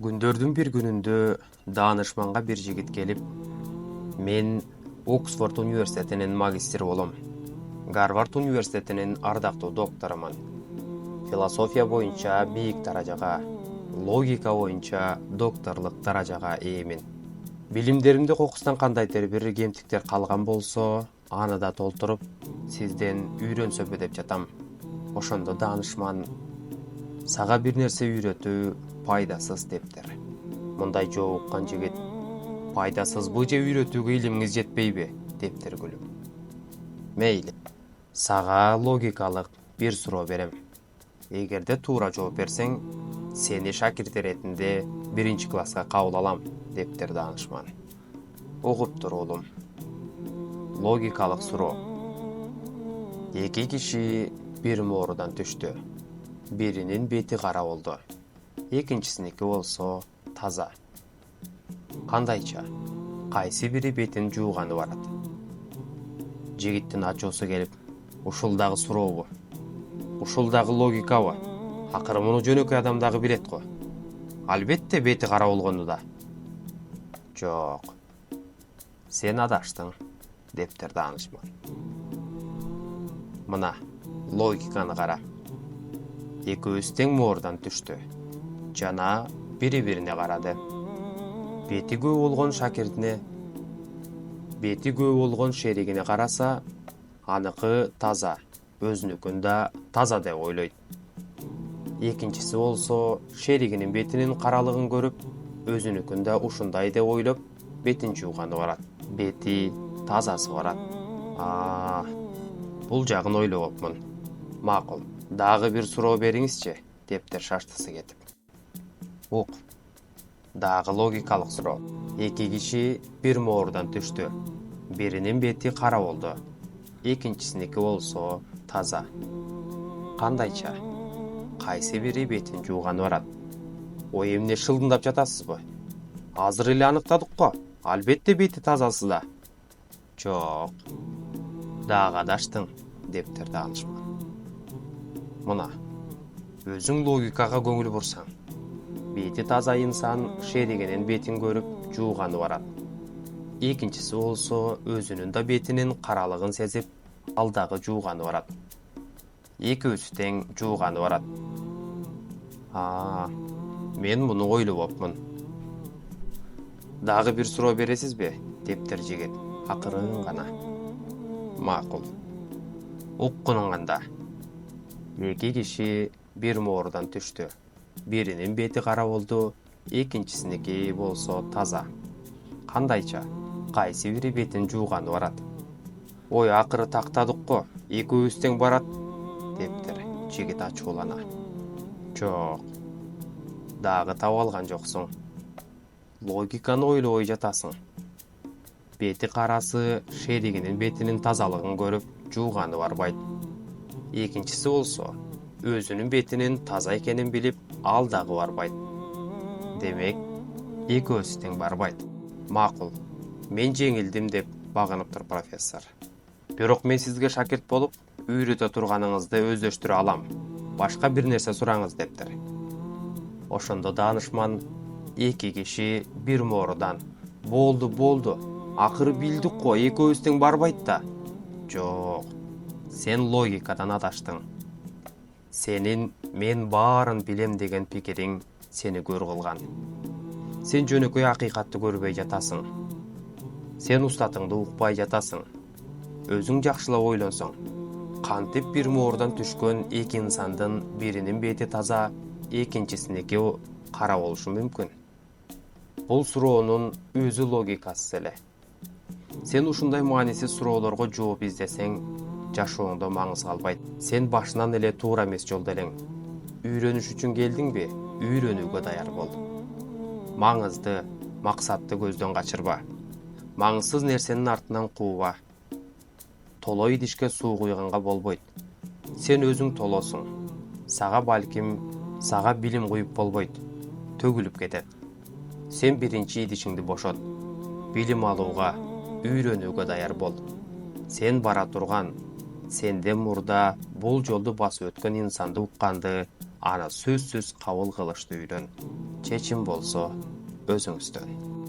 Күндөрдүн бир күнүндө даанышманга бир жигит келип, мен Оксфорд университетинин магистри болом. Гарвард университетинин ардактуу докторумун. Философия боюнча бийик даражага, логика боюнча докторлук даражага ээмин. Билимдеримде кокустан кандайдыр бир кемтиктер калган болсо, аны да толтуруп, сизден үйрөнсөмбү деп жатам. Ошондо даанышман сага бир нерсе үйрөтүү пайдасыз дептир. Мындай жооп уккан жигит пайдасызбы же үйрөтүүгө илимиңиз жетпейби дептир күлүп. Мейли, сага логикалык бир суроо берем. Эгерде туура жооп берсең, сени шакирт иретинде 1-класска кабыл алам дептир даанышман. Угуптур уулум. Логикалык суроо. Эки киши бир моорудан түштү. Биринин бети кара болду. Экинчисиники болсо таза. Кандайча? Кайсы бири бетин жууганы барат? Жигиттин ачуусу келип, ушул дагы сурообу? Ушул дагы логикабы? Акыры муну жөнөкөй адам дагы билет го. Албетте бети кара болгону да. Жок. Сен адаштың, дептир даанышман. Мына, логиканы кара. Экөөбүз тең моорудан түштү. Жана бири-бирине карады. Бети көө болгон шакиртине, бети көө болгон шеригине караса, аныкы таза, өзүнүкүн да таза деп ойлойт. Экинчиси болсо, шеригинин бетинин каралыгын көрүп, өзүнүкүн да ушундай деп ойлоп, бетин жууганы барат. Бети тазасы барат. Бул жагын ойлобопмун. Макул, дагы бир суроо бериңизчи, дептир шаштысы кетип. Ук. Дагы логикалык суроо. Эки киши бир моорудан түштү. Биринин бети кара болду. Экинчисиники болсо таза. Кандайча? Кайсы бири бетин жууганы барат? Ой, эмне шылдыңдап жатасызбы? Азыр эле аныктадык го. Албетте бети тазасы да. Жок. Дагы адаштың, дептир даанышман. Мына, өзүң логикага көңүл бурсаң, бети таза инсан шеригинин бетин көрүп жууганы барат. Экинчиси болсо өзүнүн да бетинин каралыгын сезип, ал дагы жууганы барат. Экөөсү тең жууганы барат. Мен муну ойлобопмун. Дагы бир суроо бересизби? Дептир жигит, акырын гана. Макул. Уккунуң анда. Эки киши бир моорудан түштү. Биринин бети кара болду, экинчисиники болсо таза. Кандайча? Кайсы бири бетин жууганы барат? Ой, акыры тактадык го, экөөбүз тең барат, дептир жигит ачуулана. Жок. Дагы таба алган жоксуң. Логиканы ойлобой жатасың. Бети карасы шеригинин бетинин тазалыгын көрүп жууганы барбайт. Экинчиси болсо, өзүнүн бетинин таза экенин билип, ал дагы барбайт. Демек, экөөсү тең барбайт. Макул, мен жеңилдим деп багыныптыр профессор. Бирок мен сизге шакирт болуп, үйрөтө турганыңызды өздөштүрө алам. Башка бир нерсе сураңыз, дептир. Ошондо даанышман эки киши бир моорудан. Болду. Акыры билдик го, экөөбүз тең барбайт да. Жок. Сен логикадан адаштың. Сенин мен баарын билем деген пикириң сени көр кылган. Сен жөнөкөй акыйкатты көрбөй жатасың. Сен устатыңды укпай жатасың. Өзүң жакшылап ойлонсоң, кантип бир моорудан түшкөн эки инсандын биринин бети таза, экинчисиники кара болушу мүмкүн? Бул суроонун өзү логикасыз эле. Сен ушундай маанисиз суроолорго жооп издесең, жашооңдо маңыз калбайт. Сен башынан эле туура эмес жолдо элең. Үйрөнүш үчүн келдиңби? Үйрөнүүгө даяр бол. Маңызды, максатты көздөн качырба. Маңызсыз нерсенин артынан кууба. Толо идишке суу куйганга болбойт. Сен өзүң толосуң. Сага билим куюп болбойт. Төгүлүп кетет. Сен биринчи идишиңди бошот. Билим алууга, үйрөнүүгө даяр бол. Сен бара турган, сенден мурда бул жолду басып өткөн инсанды укканды, аны сөзсүз кабыл кылышты үйрөн. Чечим болсо өзүңүздөн.